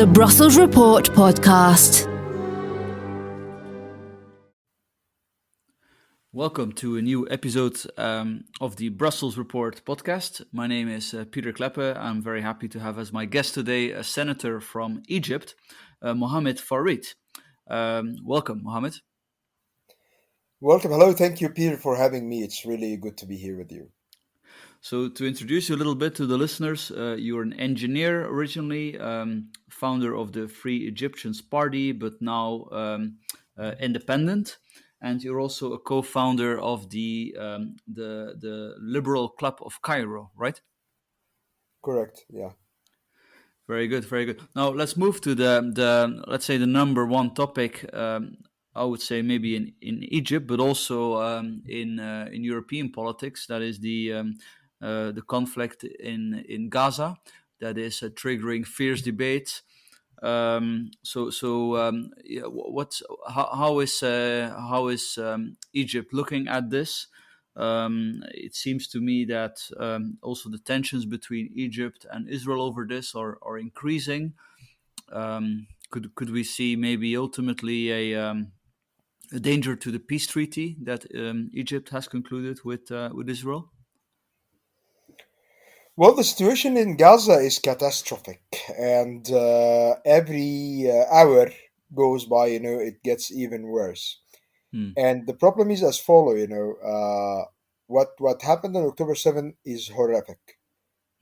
The Brussels Report podcast. Welcome to a new episode of the Brussels Report podcast. My name is Pieter Cleppe. I'm very happy to have as my guest today a senator from Egypt, Mohamed Farid. Welcome, Mohamed. Welcome. Hello. Thank you, Peter, for having me. It's really good to be here with you. So to introduce you a little bit to the listeners, you're an engineer originally, founder of the Free Egyptians Party, but now independent. And you're also a co-founder of the Liberal Club of Cairo, right? Correct. Yeah. Very good, very good. Now let's move to the let's say the number one topic. I would say maybe in Egypt, but also in European politics. That is the conflict in Gaza. That is triggering fierce debates. How is Egypt looking at this? It seems to me that also the tensions between Egypt and Israel over this are increasing. Could we see maybe ultimately a danger to the peace treaty that Egypt has concluded with Israel? Well, the situation in Gaza is catastrophic, and every hour goes by, it gets even worse. And the problem is as follow. What happened on October 7th is horrific.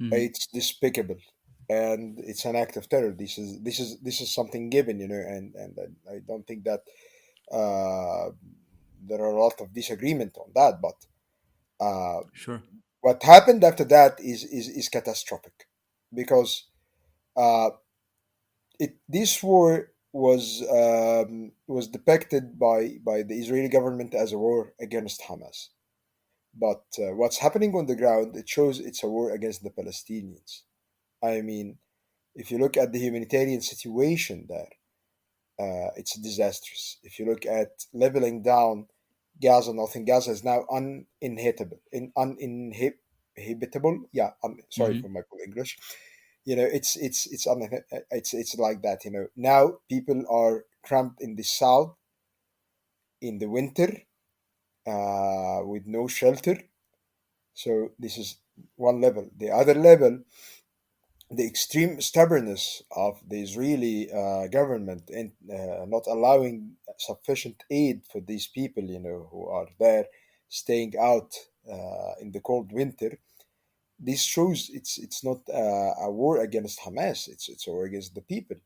It's despicable, and it's an act of terror. This is something given, and I don't think that there are a lot of disagreement on that, but Sure. what happened after that is catastrophic, because uh, this war was depicted by the Israeli government as a war against Hamas. But what's happening on the ground, it shows it's a war against the Palestinians. I mean, if you look at the humanitarian situation there, it's disastrous. If you look at leveling down Gaza, Northern Gaza is now uninhabitable. Yeah, sorry for my poor English. It's like that. Now people are cramped in the south in the winter with no shelter. So this is one level. The other level, the extreme stubbornness of the Israeli government in not allowing sufficient aid for these people, who are there staying out in the cold winter. This shows it's not a war against Hamas. It's a war against the people.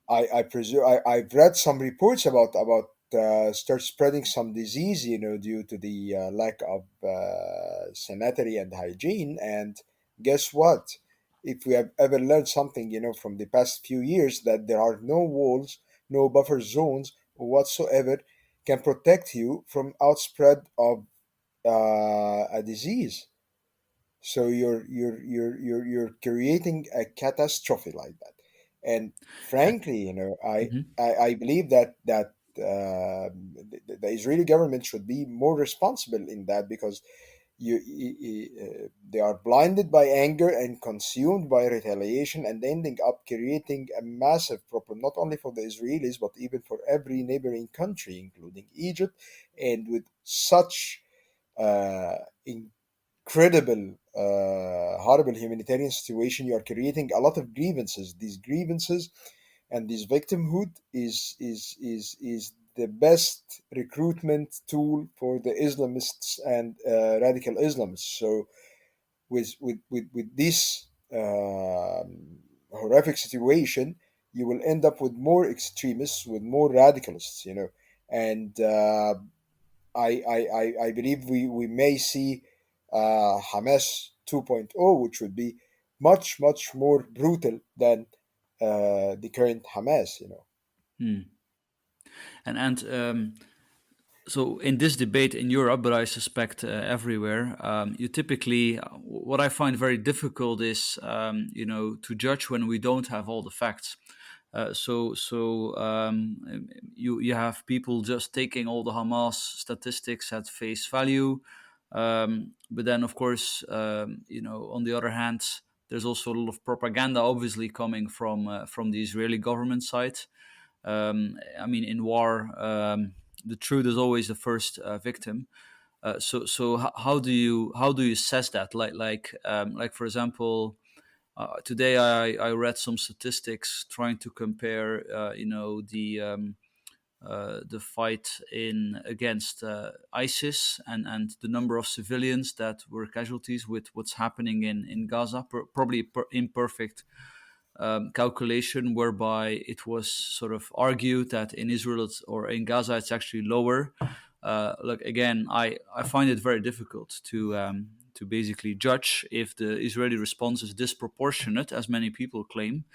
I presume I've read some reports about start spreading some disease, due to the lack of sanitary and hygiene. And guess what? If we have ever learned something, from the past few years, that there are no walls, no buffer zones whatsoever can protect you from outspread of a disease. So you're creating a catastrophe like that. And frankly, I believe that the Israeli government should be more responsible in that, because they are blinded by anger and consumed by retaliation, and ending up creating a massive problem, not only for the Israelis but even for every neighboring country, including Egypt. And with such uh, incredible, horrible humanitarian situation, you are creating a lot of grievances. These grievances and this victimhood is the best recruitment tool for the Islamists and radical Islamists. So with this horrific situation, you will end up with more extremists, with more radicalists, and I believe we may see Hamas 2.0, which would be much, much more brutal than the current Hamas, Hmm. And so in this debate in Europe, but I suspect everywhere, you typically, what I find very difficult is, to judge when we don't have all the facts. You have people just taking all the Hamas statistics at face value, but then of course, on the other hand, There's also a lot of propaganda, obviously, coming from the Israeli government side. I mean, in war, the truth is always the first victim. How do you assess that? Like for example, today I read some statistics trying to compare, the fight in against ISIS and the number of civilians that were casualties with what's happening in Gaza. Probably imperfect calculation, whereby it was sort of argued that in Israel or in Gaza it's actually lower. Look, again, I find it very difficult to basically judge if the Israeli response is disproportionate, as many people claim,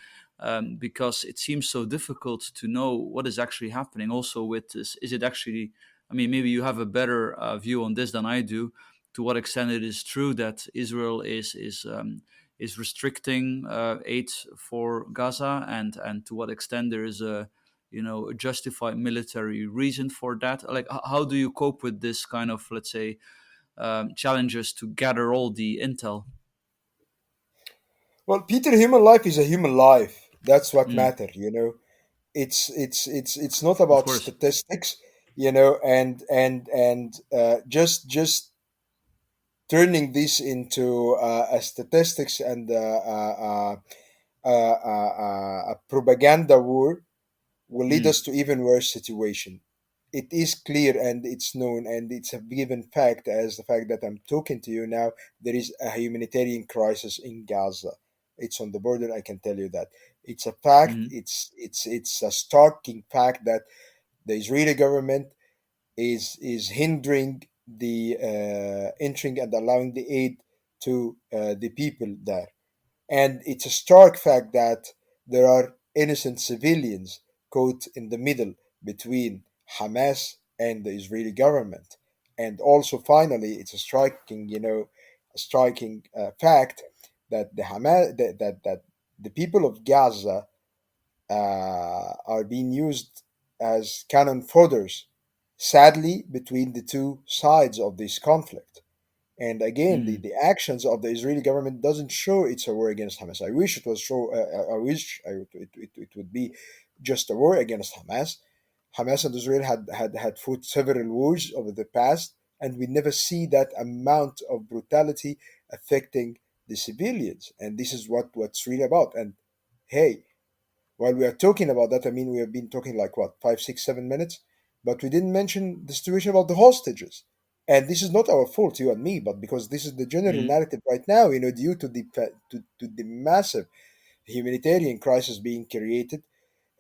because it seems so difficult to know what is actually happening. Also, with this, is it actually? I mean, maybe you have a better view on this than I do. To what extent it is true that Israel is restricting aid for Gaza, and to what extent there is a justified military reason for that. Like, how do you cope with this kind of, let's say, challenges to gather all the intel? Well, Peter, human life is a human life. That's what Mm, matter. It's not of about course. statistics. And just turning this into a statistics and a propaganda war will lead Mm, us to even worse situation. It is clear and it's known and it's a given fact, as the fact that I'm talking to you now, there is a humanitarian crisis in Gaza. It's on the border, I can tell you that. It's a fact, mm, it's a starking fact that the Israeli government is hindering the entering and allowing the aid to the people there. And it's a stark fact that there are innocent civilians caught in the middle between Hamas and the Israeli government. And also, finally, it's a striking fact that that the people of Gaza are being used as cannon fodders, sadly, between the two sides of this conflict. And again, mm, the actions of the Israeli government doesn't show it's a war against Hamas. I wish it was show. I wish it would be just a war against Hamas. Hamas and Israel had fought several wars over the past, and we never see that amount of brutality affecting the civilians. And this is what's really about. And hey, while we are talking about that, I mean, we have been talking like what, 5, 6, 7 minutes, but we didn't mention the situation about the hostages. And this is not our fault, you and me, but because this is the general mm, narrative right now, due to the massive humanitarian crisis being created,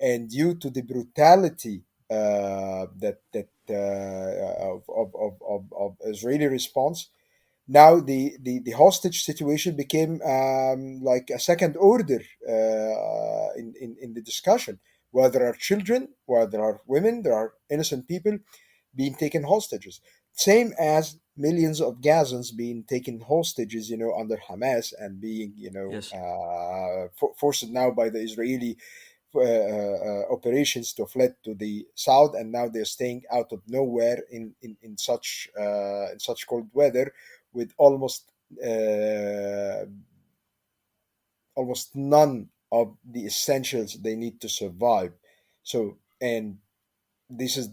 and due to the brutality of Israeli response. Now the hostage situation became like a second order in the discussion, where there are children, where there are women, there are innocent people being taken hostages, same as millions of Gazans being taken hostages, under Hamas, and being yes. forced now by the Israeli operations to fled to the south, and now they're staying out of nowhere in such cold weather, with uh, almost none of the essentials they need to survive. So, and this is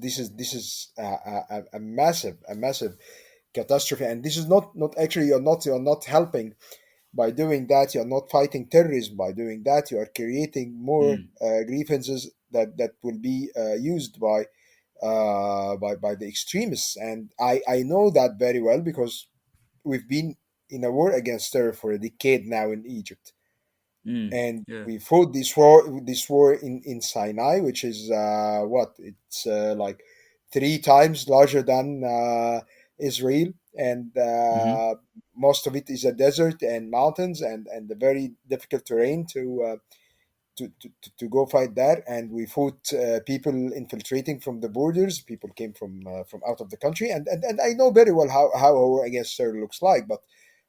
a massive catastrophe, and this is not actually, you're not helping by doing that. You're not fighting terrorism by doing that. You are creating more Mm, grievances that will be used by the extremists. And I know that very well, because we've been in a war against terror for a decade now in Egypt, and yeah. we fought this war in Sinai, which is what, it's like 3 times larger than Israel, and Mm-hmm. most of it is a desert and mountains, and a very difficult terrain to go fight there. And we fought people infiltrating from the borders. People came from out of the country, and I know very well how a war against terror looks like. But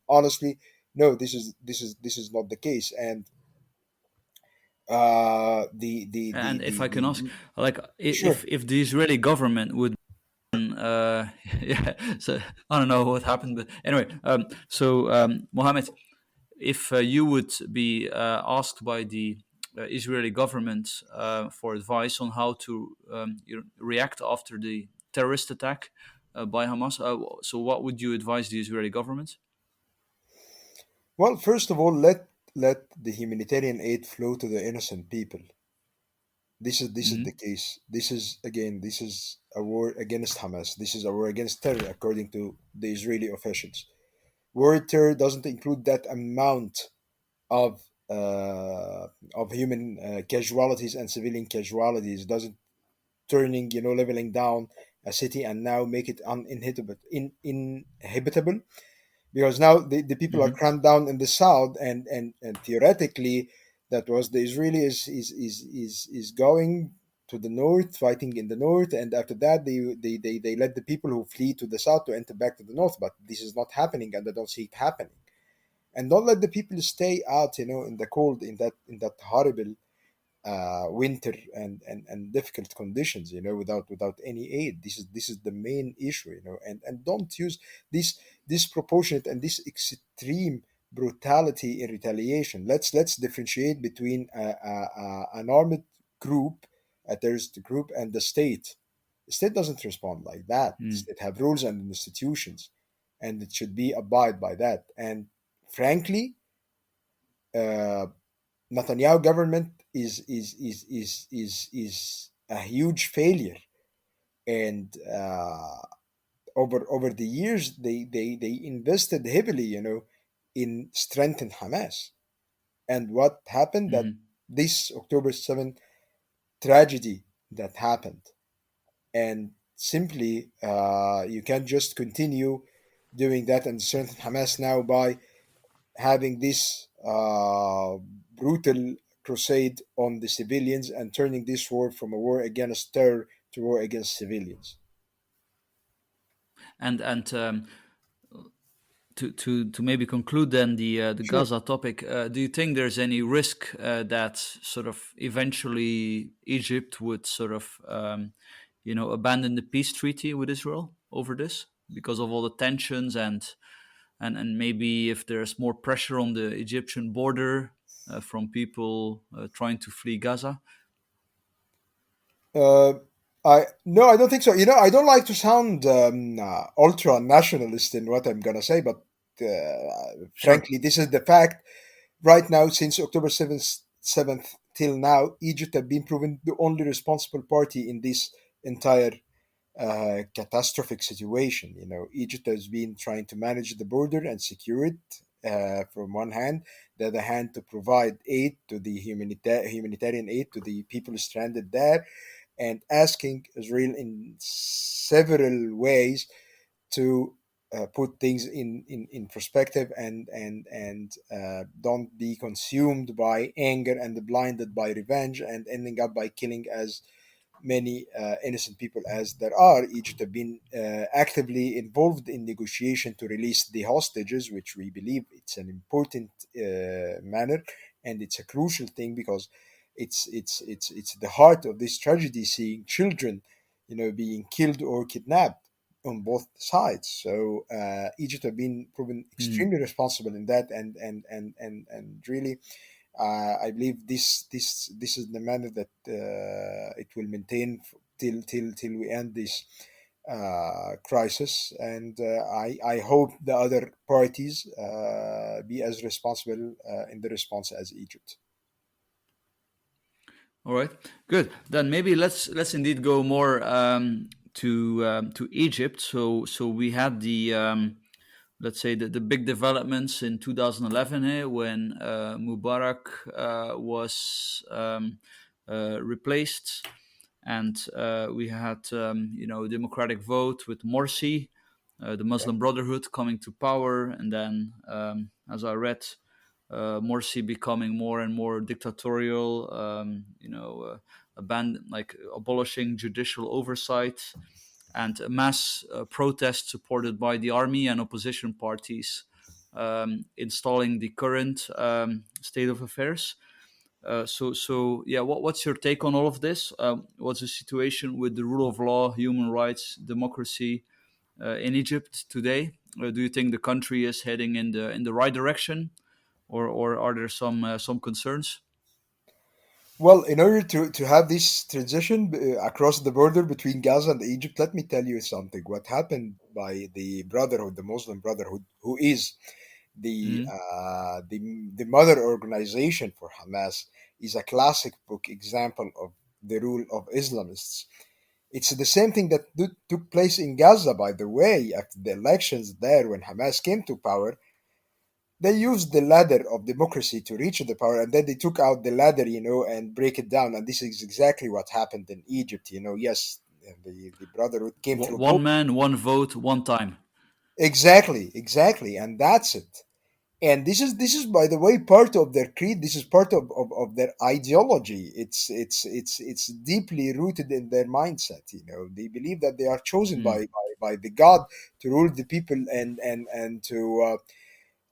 honestly, no, this is not the case. And And if I can ask, like, sure. if the Israeli government would, yeah, so I don't know what happened, but anyway, Mohammed, if you would be asked by the Israeli government for advice on how to react after the terrorist attack by Hamas, so what would you advise the Israeli government? Well, first of all, let the humanitarian aid flow to the innocent people. This is the Hmm. case. This is a war against Hamas. This is a war against terror, according to the Israeli officials. War terror doesn't include that amount of uh, of human casualties and civilian casualties. Doesn't turning, leveling down a city and now make it inhabitable, because now the people are Hmm. crammed down in the south, and theoretically that was the Israeli is going to the north, fighting in the north, and after that they let the people who flee to the south to enter back to the north, but this is not happening, and I don't see it happening. And don't let the people stay out, in the cold, in that horrible winter, and difficult conditions, without any aid. This is the main issue, and don't use this disproportionate and this extreme brutality in retaliation. Let's differentiate between an armed group, a terrorist group, and the state. The state doesn't respond like that. The Mm. state have rules and institutions, and it should be abide by that. And frankly, uh, Netanyahu government is a huge failure, and over the years they invested heavily, in strengthening Hamas. And what happened, that Hmm. this October 7th tragedy that happened, and simply you can't just continue doing that and strengthen Hamas now by having this brutal crusade on the civilians and turning this war from a war against terror to war against civilians. And to maybe conclude then the Sure. Gaza topic, do you think there's any risk that sort of eventually Egypt would sort of abandon the peace treaty with Israel over this because of all the tensions and maybe if there's more pressure on the Egyptian border from people trying to flee Gaza? Uh, I No, I don't think so. I don't like to sound ultra nationalist in what I'm gonna say, but Sure. frankly, this is the fact. Right now, since October 7th till now, Egypt have been proven the only responsible party in this entire catastrophic situation. Egypt has been trying to manage the border and secure it from one hand, the other hand to provide aid to the humanitarian aid to the people stranded there, and asking Israel in several ways to put things in perspective, and don't be consumed by anger and blinded by revenge and ending up by killing as many innocent people as there are. Egypt have been actively involved in negotiation to release the hostages, which we believe it's an important manner, and it's a crucial thing, because it's the heart of this tragedy, seeing children, being killed or kidnapped on both sides. So Egypt have been proven Mm. extremely responsible in that, and really I believe this is the manner that it will maintain till we end this crisis, and I hope the other parties be as responsible in the response as Egypt. All right, good. Then maybe let's indeed go more to Egypt. So we had the let's say the big developments in 2011 when Mubarak was replaced, and we had democratic vote with Morsi, the Yeah. Muslim Brotherhood coming to power, and then as I read, Morsi becoming more and more dictatorial, like abolishing judicial oversight, and a mass protest supported by the army and opposition parties, installing the current state of affairs. So yeah, what's your take on all of this? What's the situation with the rule of law, human rights, democracy in Egypt today? Do you think the country is heading in the right direction, or are there some concerns? Well, in order to have this transition across the border between Gaza and Egypt, let me tell you something. What happened by the Brotherhood, the Muslim Brotherhood, who is the Mm-hmm. the mother organization for Hamas, is a classic book example of the rule of Islamists. It's the same thing that took place in Gaza, by the way, after the elections there when Hamas came to power. They used the ladder of democracy to reach the power, and then they took out the ladder, and break it down. And this is exactly what happened in Egypt. Yes, the Brotherhood came through both. One man, one vote, one time. Exactly, and that's it. And this is by the way part of their creed. This is part of their ideology. It's deeply rooted in their mindset. They believe that they are chosen Mm. by the God to rule the people, and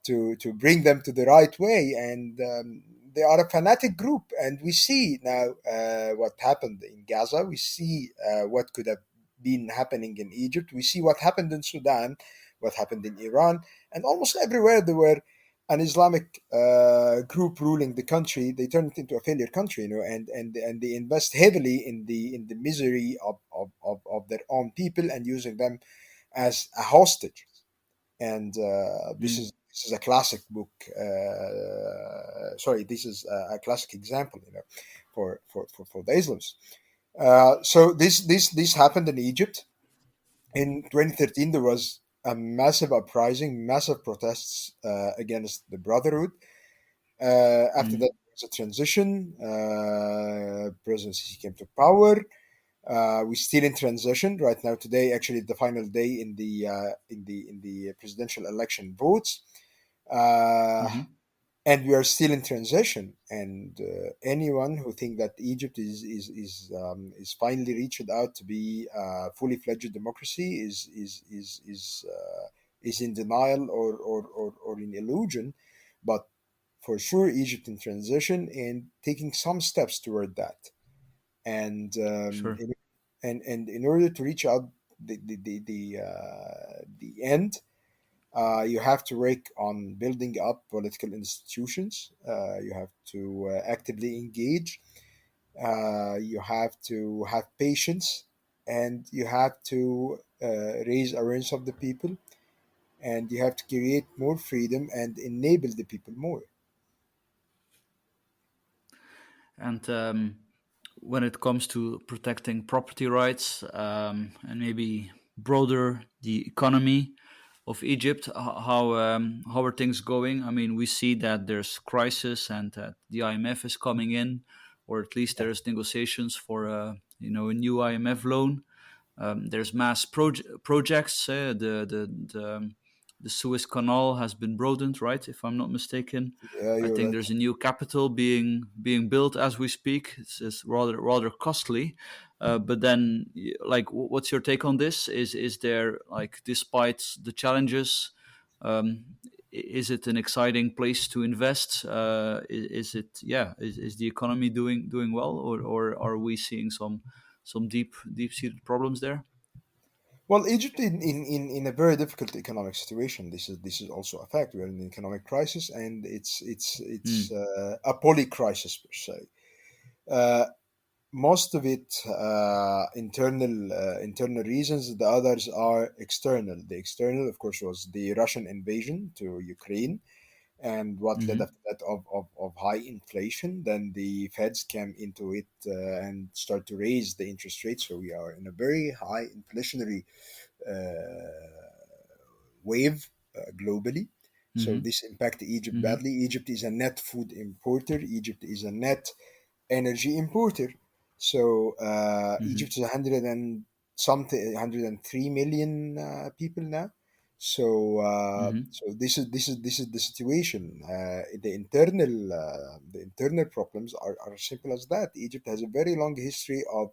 to bring them to the right way. And they are a fanatic group. And we see now what happened in Gaza. We see what could have been happening in Egypt. We see what happened in Sudan, what happened in Iran, and almost everywhere there were an Islamic group ruling the country. They turned it into a failure country, and they invest heavily in the misery of their own people, and using them as a hostage. And Mm. this is a classic book. Sorry, this is a classic example, for the Islams. So this happened in Egypt in 2013. There was a massive uprising, massive protests against the Brotherhood. After Mm. that, there was a transition. President Sisi came to power. We're still in transition right now. Today, actually, the final day in the presidential election votes, uh, Mm-hmm. and we are still in transition. And anyone who think that Egypt is finally reached out to be a fully fledged democracy is in denial, or in illusion. But for sure, Egypt in transition and taking some steps toward that. And Sure. in order to reach out the end, you have to work on building up political institutions. You have to actively engage. You have to have patience, and you have to raise awareness of the people, and you have to create more freedom and enable the people more. And when it comes to protecting property rights, and maybe broader the economy of Egypt, how are things going? I mean, we see that there's crisis and that the IMF is coming in, or at least there's negotiations for a new IMF loan. There's mass projects. The Suez Canal has been broadened, right? If I'm not mistaken, Yeah, I you're think right. there's a new capital being built as we speak. It's rather costly, but then, like, what's your take on this? Is there, like, despite the challenges, um, is it an exciting place to invest? Is it, yeah? Is the economy doing well, or are we seeing some deep seated problems there? Well, Egypt in a very difficult economic situation. This is also a fact. We're in an economic crisis, and it's Mm, a poly crisis per se. Uh, Most of it internal reasons. The others are external. The external, of course, was the Russian invasion to Ukraine, and what led hmm after that of high inflation. Then the Feds came into it and start to raise the interest rates. So we are in a very high inflationary wave globally. So hmm this impacted Egypt hmm badly. Egypt is a net food importer. Egypt is a net energy importer. So hmm Egypt is 100 and something, 103 million people now. So hmm this is the situation. The internal problems are simple as that. Egypt has a very long history of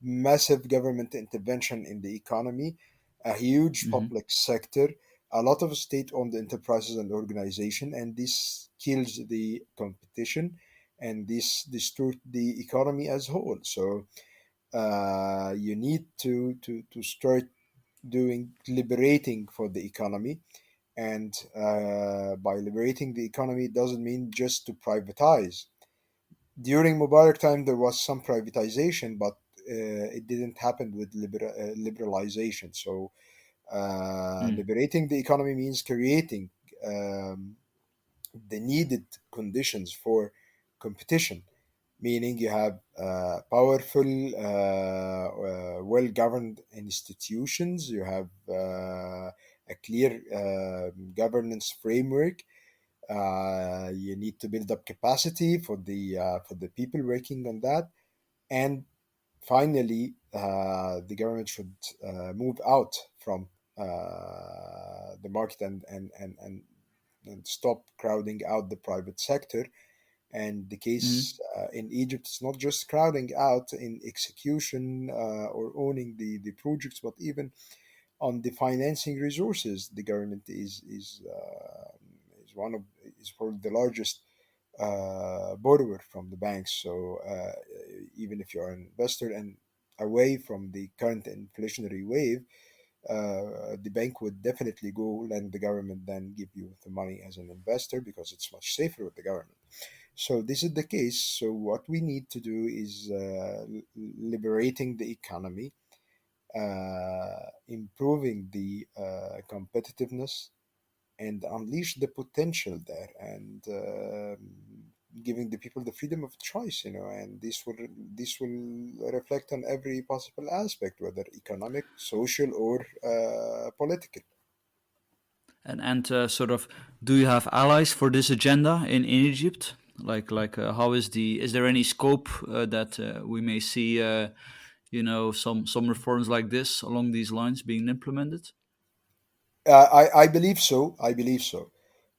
massive government intervention in the economy, a huge hmm public sector, a lot of state-owned enterprises and organization, and this kills the competition, and this distort the economy as a whole. So you need to start doing liberating for the economy, And by liberating the economy, it doesn't mean just to privatize. During Mubarak time, there was some privatization, but it didn't happen with liberalization. So Mm. liberating the economy means creating um, the needed conditions for competition, meaning you have powerful, well-governed institutions, you have a clear governance framework. You need to build up capacity for the people working on that, and finally, the government should move out from the market and stop crowding out the private sector. And the Mm. case in Egypt is not just crowding out in execution or owning the projects, but even on the financing resources. The government is one of is probably the largest borrower from the banks. So even if you're an investor and away from the current inflationary wave, the bank would definitely go lend the government than give you the money as an investor, because it's much safer with the government. So this is the case. So what we need to do is liberating the economy, improving the competitiveness, and unleash the potential there, and giving the people the freedom of choice. And this will reflect on every possible aspect, whether economic, social, or political. And sort of, do you have allies for this agenda in Egypt? How is there any scope that we may see some reforms like this along these lines being implemented? I believe so. I believe so.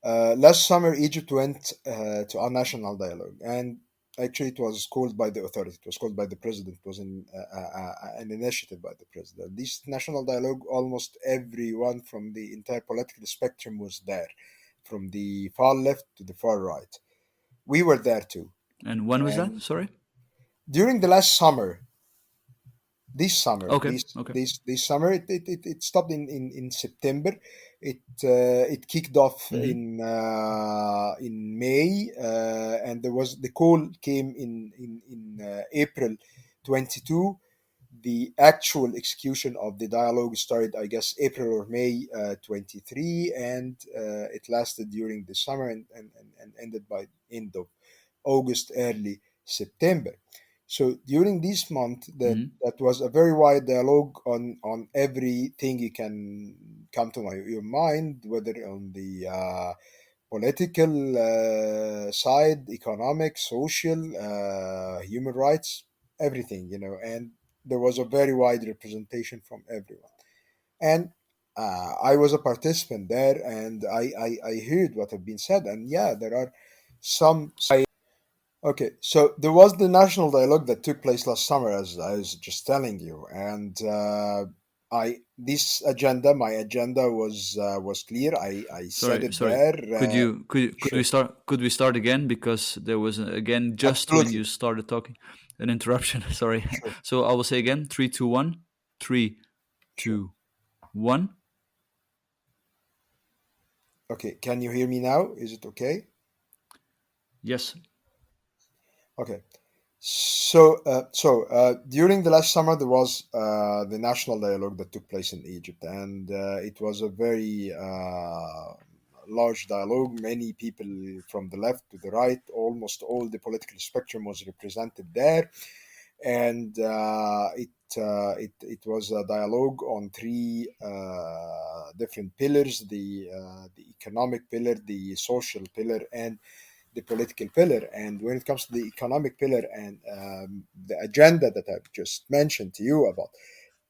Last summer, Egypt went to a national dialogue, and actually, it was called by the authority. It was called by the president. It was an initiative by the president. This national dialogue, almost everyone from the entire political spectrum was there, from the far left to the far right. We were there too. And when was that? And Sorry. during the last summer, this summer Okay. this Okay. this this summer, it stopped in September. It kicked off Mm-hmm. in May, and the call came in April 22. The actual execution of the dialogue started, I guess, April or May 23, and it lasted during the summer, and ended by end of August, early September. So during this month, Mm-hmm. that was a very wide dialogue on everything you can come to your mind, whether on the political side, economic, social, human rights, everything, and there was a very wide representation from everyone. And I was a participant there, and I heard what had been said. And yeah, there are some. Okay, so there was the national dialogue that took place last summer, as I was just telling you, and my agenda was clear. I said Sorry. it Sorry. there. Could we Sure, start again, because there was again just when absolutely, you started talking an interruption. Sorry. sure, So I will say again: 3, 2, 1. Three, sure. 2, 1. Okay, can you hear me now? Is it okay? Yes. Okay. So during the last summer, there was the national dialogue that took place in Egypt, and it was a very large dialogue. Many people from the left to the right, almost all the political spectrum was represented there, and it was a dialogue on three different pillars: the economic pillar, the social pillar, and the political pillar. And when it comes to the economic pillar and the agenda that I've just mentioned to you about,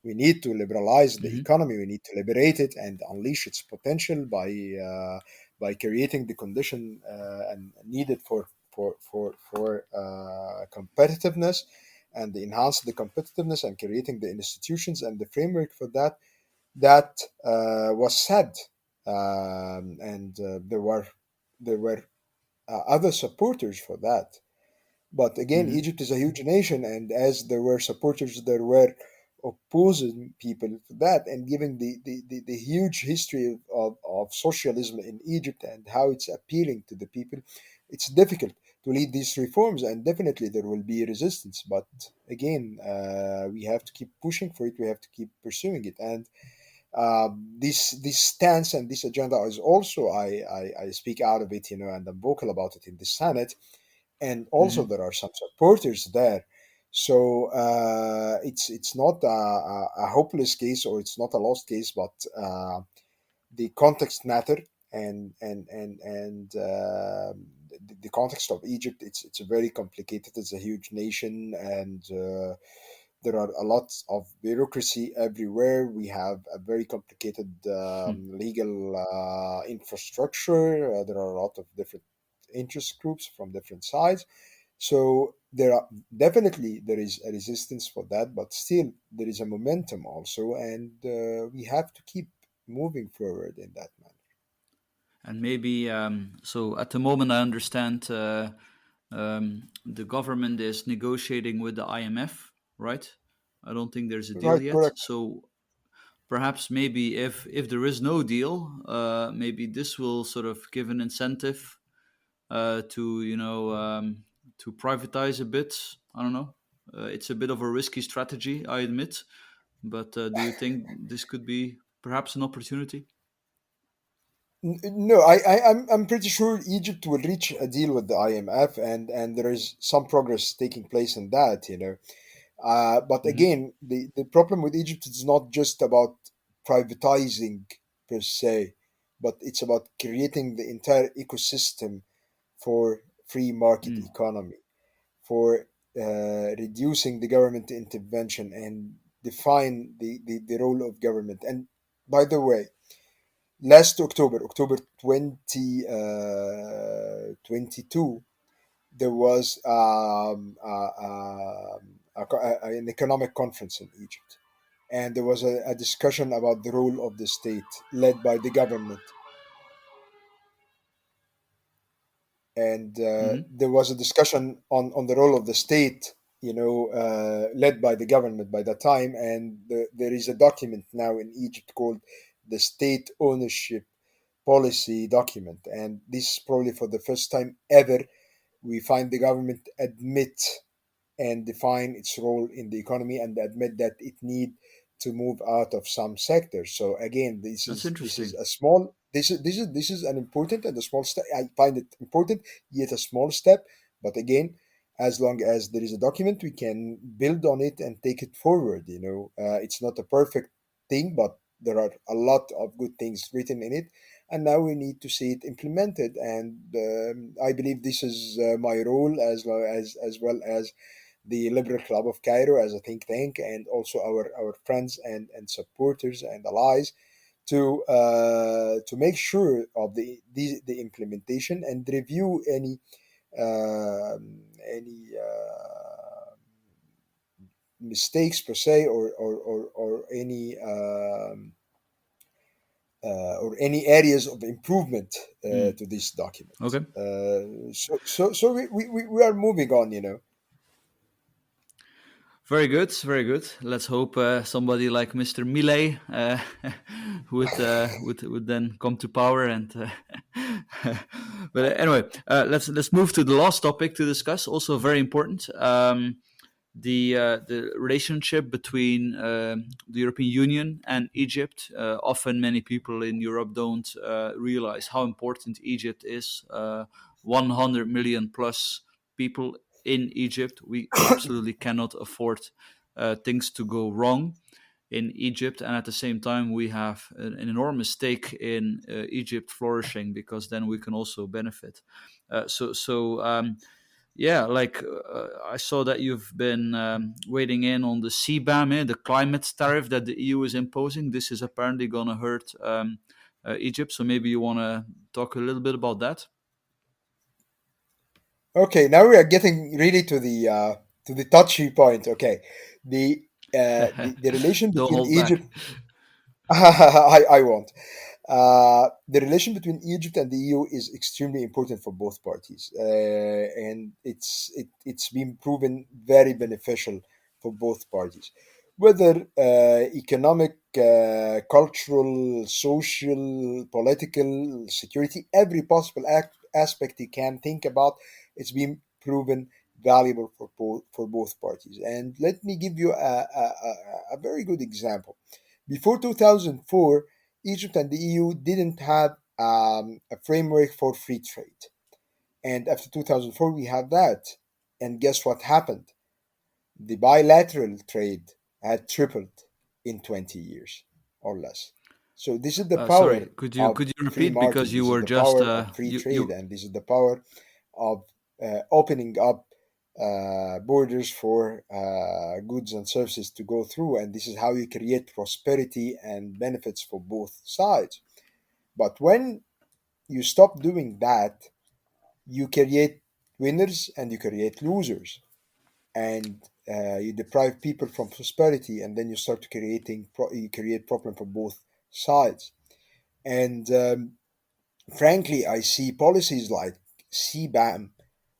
we need to liberalize the Mm-hmm. economy. We need to liberate it and unleash its potential by creating the condition and needed for competitiveness, and enhance the competitiveness, and creating the institutions and the framework for that. That was said, and there were other supporters for that. But again, Mm-hmm. Egypt is a huge nation, and as there were supporters, there were opposing people for that, and given the huge history of socialism in Egypt and how it's appealing to the people, it's difficult to lead these reforms, and definitely there will be resistance. But again, we have to keep pushing for it. We have to keep pursuing it, and this stance and this agenda is also I speak out of it, and I'm vocal about it in the Senate, and also Hmm. there are some supporters there. So it's not a hopeless case, or it's not a lost case, but the context matter, and the context of Egypt. It's a very complicated. It's a huge nation, and there are a lot of bureaucracy everywhere. We have a very complicated legal infrastructure. There are a lot of different interest groups from different sides. So there is a resistance for that, but still there is a momentum also, and we have to keep moving forward in that manner. And maybe so at the moment I understand the government is negotiating with the IMF, right? I don't think there's a deal Right, yet. correct. So perhaps maybe if there is no deal, maybe this will sort of give an incentive to to privatize a bit. I don't know. It's a bit of a risky strategy, I admit. But do you think this could be perhaps an opportunity? No, I'm pretty sure Egypt will reach a deal with the IMF, and there is some progress taking place in that. But Hmm. again, the problem with Egypt is not just about privatizing per se, but it's about creating the entire ecosystem for free market Mm. economy, for reducing the government intervention, and define the role of government. And by the way, last October, October 2022, there was an economic conference in Egypt. And there was a discussion about the role of the state led by the government. And Hmm. there was a discussion on the role of the state, led by the government by that time. And there is a document now in Egypt called the State Ownership Policy Document. And this is probably for the first time ever we find the government admit and define its role in the economy, and admit that it need to move out of some sectors. So again, That's this is interesting. a small this is an important and a small step. I find it important, yet a small step. But again, as long as there is a document, we can build on it and take it forward. It's not a perfect thing, but there are a lot of good things written in it, and now we need to see it implemented. And I believe this is my role, as well as the Liberal Club of Cairo as a think tank, and also our friends and supporters and allies, to make sure of the implementation, and review any mistakes per se, or any areas of improvement Mm. to this document. Okay. So we are moving on. Very good, very good. Let's hope somebody like Mr. Millet would then come to power and. But anyway, let's move to the last topic to discuss. Also very important. The relationship between the European Union and Egypt. Often, many people in Europe don't realize how important Egypt is. 100 million plus people in Egypt. We absolutely cannot afford things to go wrong in Egypt, and at the same time, we have an enormous stake in Egypt flourishing because then we can also benefit. Yeah, like I saw that you've been weighing in on the CBAM, the climate tariff that the EU is imposing. This is apparently going to hurt Egypt. So maybe you want to talk a little bit about that. Okay, now we are getting really to the touchy point. Okay, the relation Don't between hold back. Egypt. I won't. The relation between Egypt and the EU is extremely important for both parties, and it's been proven very beneficial for both parties. whether economic, cultural, social, political, security, every possible aspect you can think about, it's been proven valuable for both parties. And let me give you a very good example. Before 2004, Egypt and the EU didn't have a framework for free trade. And after 2004, we have that. And guess what happened? The bilateral trade had tripled in 20 years or less. So this is the Sorry, power could of you free repeat, because market. you This is were the just power of free trade, you and this is the power of opening up borders for goods and services to go through. And this is how you create prosperity and benefits for both sides. But when you stop doing that, you create winners and you create losers, and you deprive people from prosperity, and then you start you create problem for both sides. And frankly, I see policies like CBAM,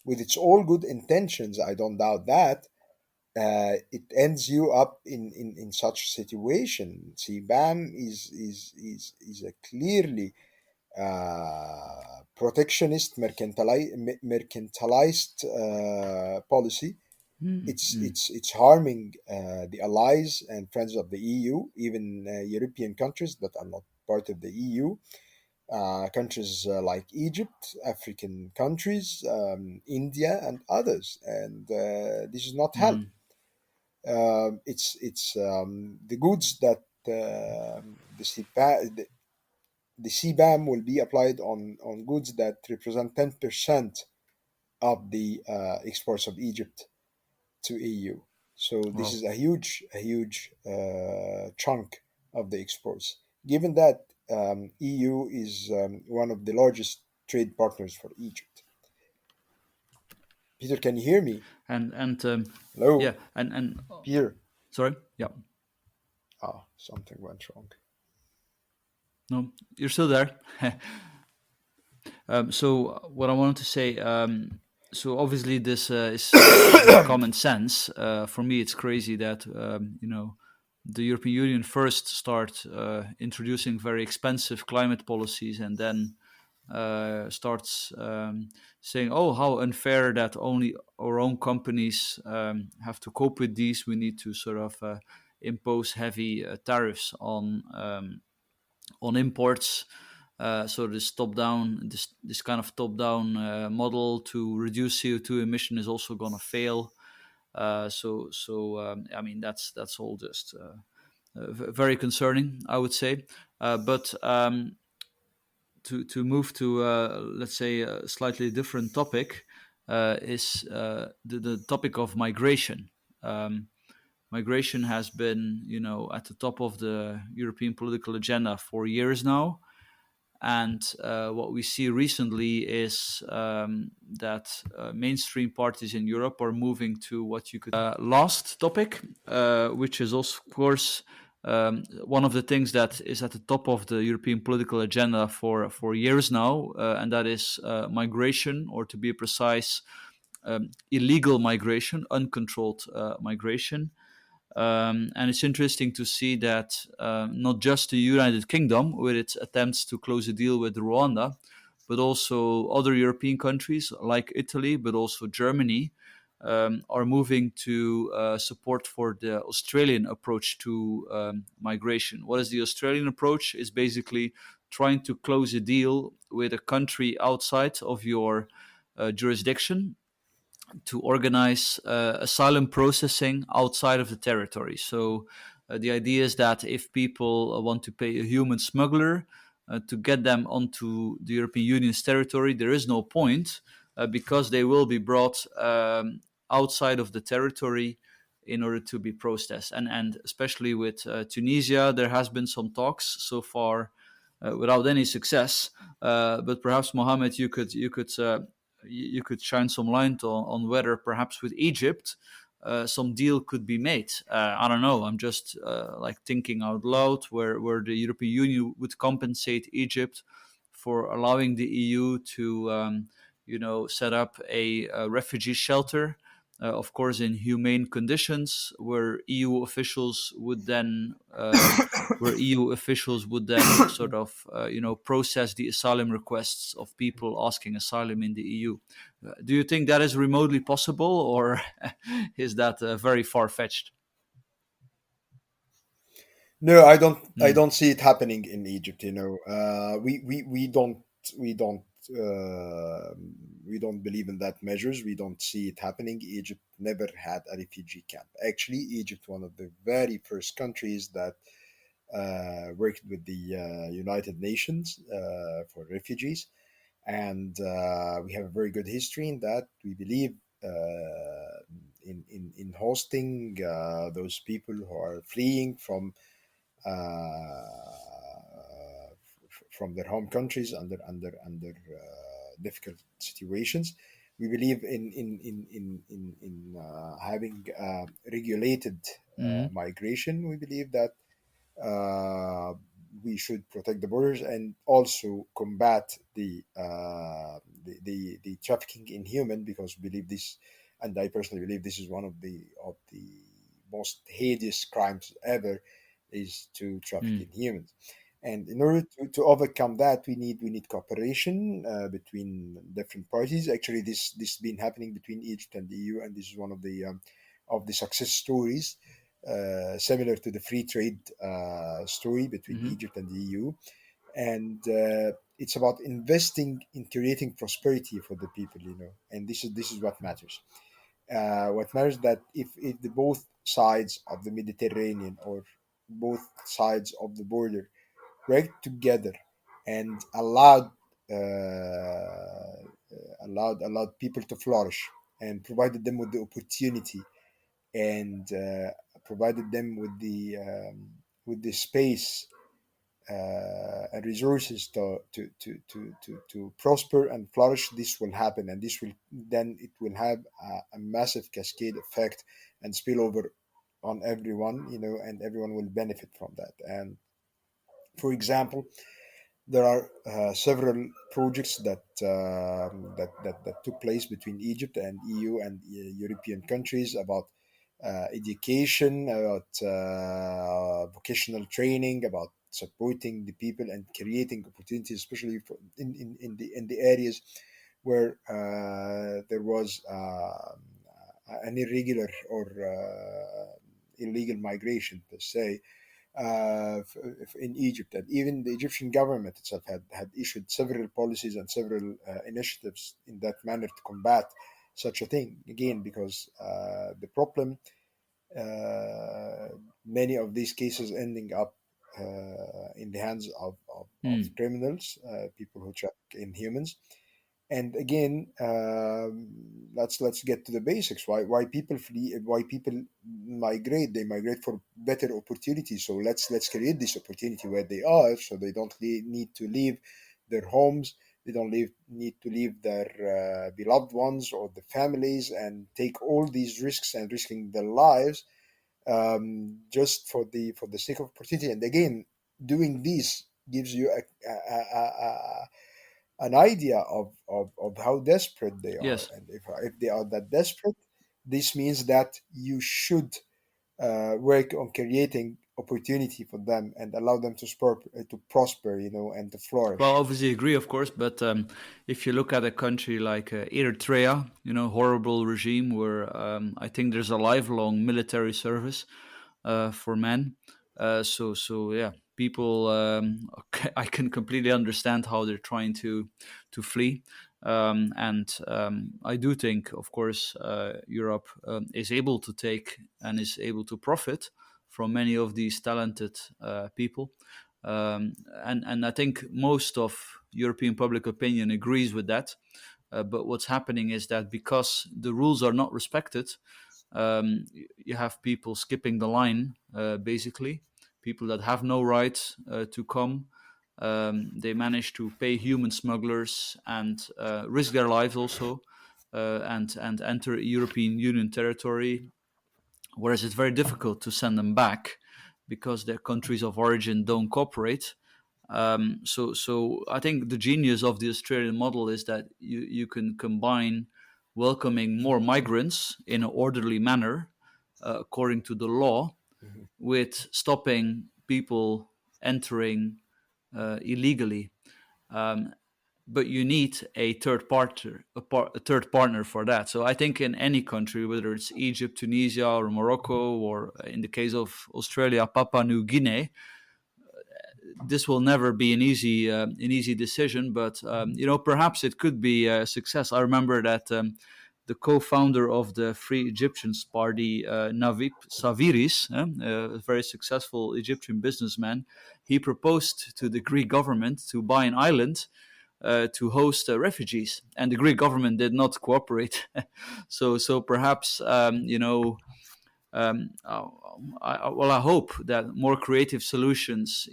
with its all good intentions, I don't doubt that, it ends you up in such situation. CBAM is a clearly protectionist, mercantilized policy. Mm, mm, It's harming the allies and friends of the EU, even European countries that are not part of the EU, countries like Egypt, African countries, India, and others. And this is not help. mhm, It's the goods that the CBAM will be applied on goods that represent 10% of the exports of Egypt to EU. So this wow. is a huge chunk of the exports. Given that EU is one of the largest trade partners for Egypt. Peter, can you hear me? And yeah, Hello, and Peter. sorry, yeah, Ah, something went wrong. no, you're still there. So what I wanted to say, so obviously this is common sense. For me, it's crazy that the European Union first start introducing very expensive climate policies, and then starts saying, "Oh, how unfair that only our own companies have to cope with these. We need to sort of impose heavy tariffs on imports." So this kind of top-down model to reduce CO2 emission is also going to fail. I mean, that's all just very concerning, I would say. But to move to let's say a slightly different topic is the topic of migration. Um, Migration has been, at the top of the European political agenda for years now. And what we see recently is that mainstream parties in Europe are moving to what you could last topic, which is also, of course, one of the things that is at the top of the European political agenda for years now, and that is migration, or to be precise, illegal migration, uncontrolled migration. And it's interesting to see that not just the United Kingdom, with its attempts to close a deal with Rwanda, but also other European countries like Italy, but also Germany, are moving to support for the Australian approach to migration. What is the Australian approach? Is basically trying to close a deal with a country outside of your jurisdiction to organize asylum processing outside of the territory. So the idea is that if people want to pay a human smuggler to get them onto the European Union's territory, there is no point because they will be brought outside of the territory in order to be processed. And especially with Tunisia, there has been some talks so far without any success. But perhaps, Mohammed, you could shine some light on whether perhaps with Egypt some deal could be made. I don't know. I'm just like thinking out loud where the European Union would compensate Egypt for allowing the EU to set up a refugee shelter of course, in humane conditions, where EU officials would then sort of process the asylum requests of people asking asylum in the EU. Do you think that is remotely possible, or is that very far fetched? No, I don't. I Mm. don't see it happening in Egypt. We don't uh, we don't believe in that measures. We don't see it happening. Egypt never had a refugee camp. Actually, Egypt one of the very first countries that worked with the United Nations for refugees, and we have a very good history in that. We believe in hosting those people who are fleeing from their home countries under difficult situations. We believe in having regulated Mhm. migration. We believe that uh, we should protect the borders and also combat the trafficking in human, because we believe this, and I personally believe this is one of the most hideous crimes ever, is to traffic Mm. in humans. And in order to overcome that, we need cooperation between different parties. Actually, this has been happening between Egypt and the EU, and this is one of the success stories, similar to the free trade story between Mhm. Egypt and the EU. And it's about investing in creating prosperity for the people, and this is what matters. What matters that if the both sides of the Mediterranean, or both sides of the border, worked together and allowed people to flourish, and provided them with the opportunity, and provided them with the space and resources to prosper and flourish, this will happen, and it will have a massive cascade effect and spill over on everyone, and everyone will benefit from that. And for example, there are several projects that took place between Egypt and EU and European countries about education, about vocational training, about supporting the people and creating opportunities, especially in the areas where there was an irregular or illegal migration per se, in Egypt. And even the Egyptian government itself had issued several policies and several initiatives in that manner to combat such a thing. Again, because the problem, uh, many of these cases ending up in the hands of Mm. criminals, people who traffic in humans. And again, let's get to the basics. Why people flee? Why people migrate? They migrate for better opportunities. So let's create this opportunity where they are, so they don't need to leave their homes. They don't need to leave their beloved ones or the families, and take all these risks and risking their lives, just for the sake of opportunity. And again, doing this gives you an idea of how desperate they are. Yes. And if they are that desperate, this means that you should work on creating opportunity for them and allow them to prosper, and to Well, flourish. obviously agree, of course, but if you look at a country like Eritrea, horrible regime where I think there's a lifelong military service for men. So yeah, people. I can completely understand how they're trying to flee, and I do think, of course, Europe is able to take and is able to profit from many of these talented people. And I think most of European public opinion agrees with that. But what's happening is that because the rules are not respected, you have people skipping the line, basically, people that have no right to come. They manage to pay human smugglers and risk their lives also, and enter European Union territory, whereas it's very difficult to send them back because their countries of origin don't cooperate. So I think the genius of the Australian model is that you can combine welcoming more migrants in an orderly manner, according to the law, Mhm. with stopping people entering illegally. Um, but you need a a third partner for that. So I think in any country, whether it's Egypt, Tunisia, or Morocco, or in the case of Australia, Papua New Guinea, this will never be an easy decision. But perhaps it could be a success. I remember that the co-founder of the Free Egyptians Party, Navib Saviris, a very successful Egyptian businessman, he proposed to the Greek government to buy an island to host refugees, and the Greek government did not cooperate. So perhaps I hope that more creative solutions,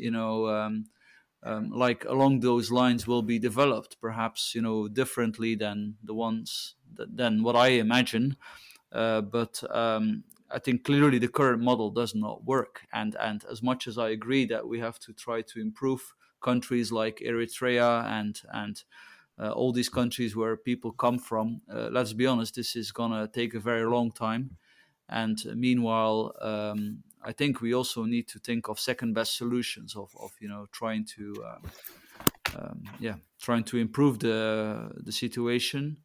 like along those lines, will be developed. Perhaps differently than the ones than what I imagine. But I think clearly the current model does not work. And as much as I agree that we have to try to improve countries like Eritrea and all these countries where people come from, let's be honest, this is gonna take a very long time. And meanwhile, I think we also need to think of second best solutions of trying to improve the situation,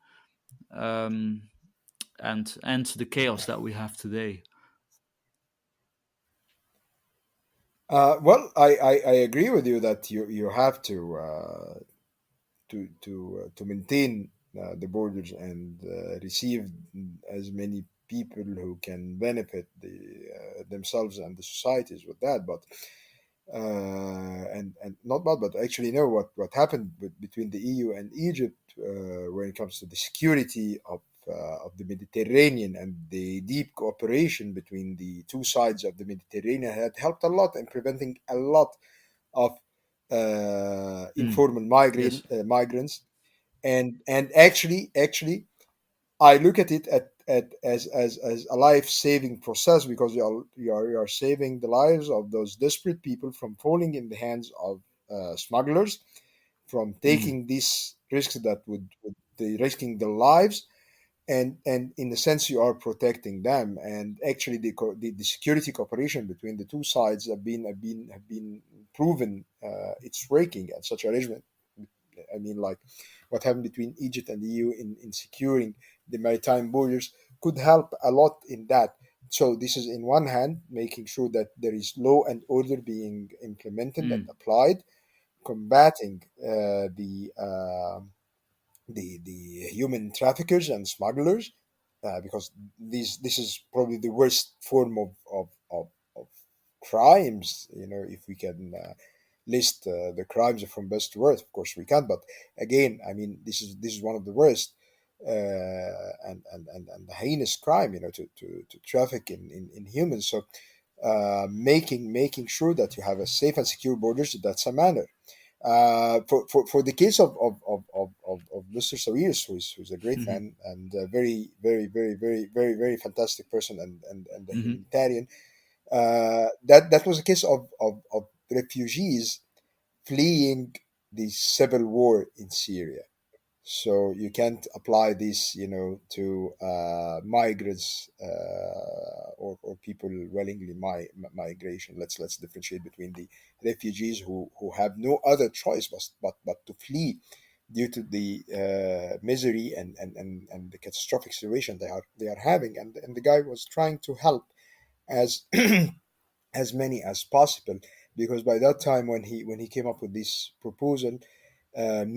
um, and end the chaos that we have today. Well, I agree with you that you have to maintain the borders and receive as many people who can benefit themselves and the societies with that. But and not but actually know what happened between the EU and Egypt when it comes to the security of the Mediterranean, and the deep cooperation between the two sides of the Mediterranean had helped a lot in preventing a lot of Mm. informal Yes. migrants. And actually I look at it as a life saving process, because you are saving the lives of those desperate people from falling in the hands of smugglers, from Mm. taking these risks that would they risking their lives, and in a sense you are protecting them. And actually the security cooperation between the two sides have been proven it's working, and such arrangement, I mean, like what happened between Egypt and the EU in securing the maritime borders, could help a lot in that. So this is, in one hand, making sure that there is law and order being implemented and Mm. applied, combating the human traffickers and smugglers, because this is probably the worst form of crimes. If we can list the crimes from best to worst, of course we can. But again, I mean, this is one of the worst and the heinous crime. To traffic in humans. So making sure that you have a safe and secure borders. That's a manner. For the case of Mr. Sawiris, who's a great Mhm. man and a very, very, very, very, very, very fantastic person, and a Mhm. humanitarian, that was a case of refugees fleeing the civil war in Syria. So you can't apply this, to migrants or people willingly migration. Let's differentiate between the refugees who have no other choice but to flee due to the misery and the catastrophic situation they are having. And the guy was trying to help as as many as possible, because by that time when he came up with this proposal,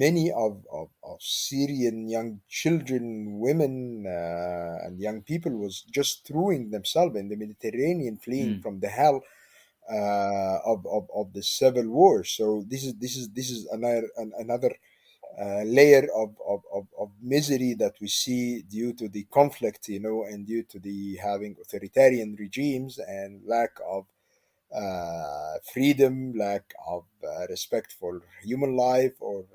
many of Syrian young children, women, and young people was just throwing themselves in the Mediterranean, fleeing Mm. from the hell of the civil war. So this is another layer of misery that we see due to the conflict, and due to the having authoritarian regimes and lack of freedom, lack of respect for human life or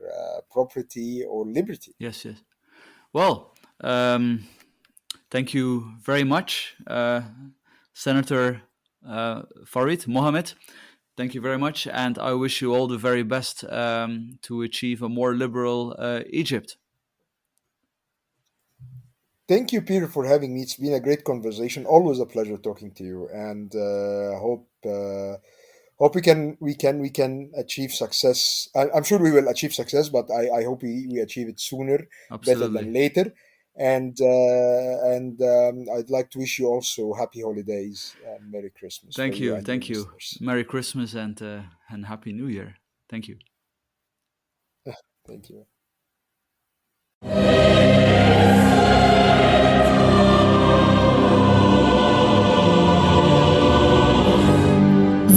property or liberty. Yes. Yes. Well, thank you very much, Senator Farid Mohamed. Thank you very much, and I wish you all the very best to achieve a more liberal Egypt. Thank you, Peter, for having me. It's been a great conversation. Always a pleasure talking to you, and hope we can achieve success. I'm sure we will achieve success, but I hope we achieve it sooner, better than Absolutely. later. And I'd like to wish you also happy holidays and Merry Christmas for Thank you you. and your Thank you. listeners. Merry Christmas and Happy New Year. Thank you. Thank you.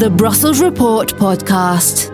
The Brussels Report podcast.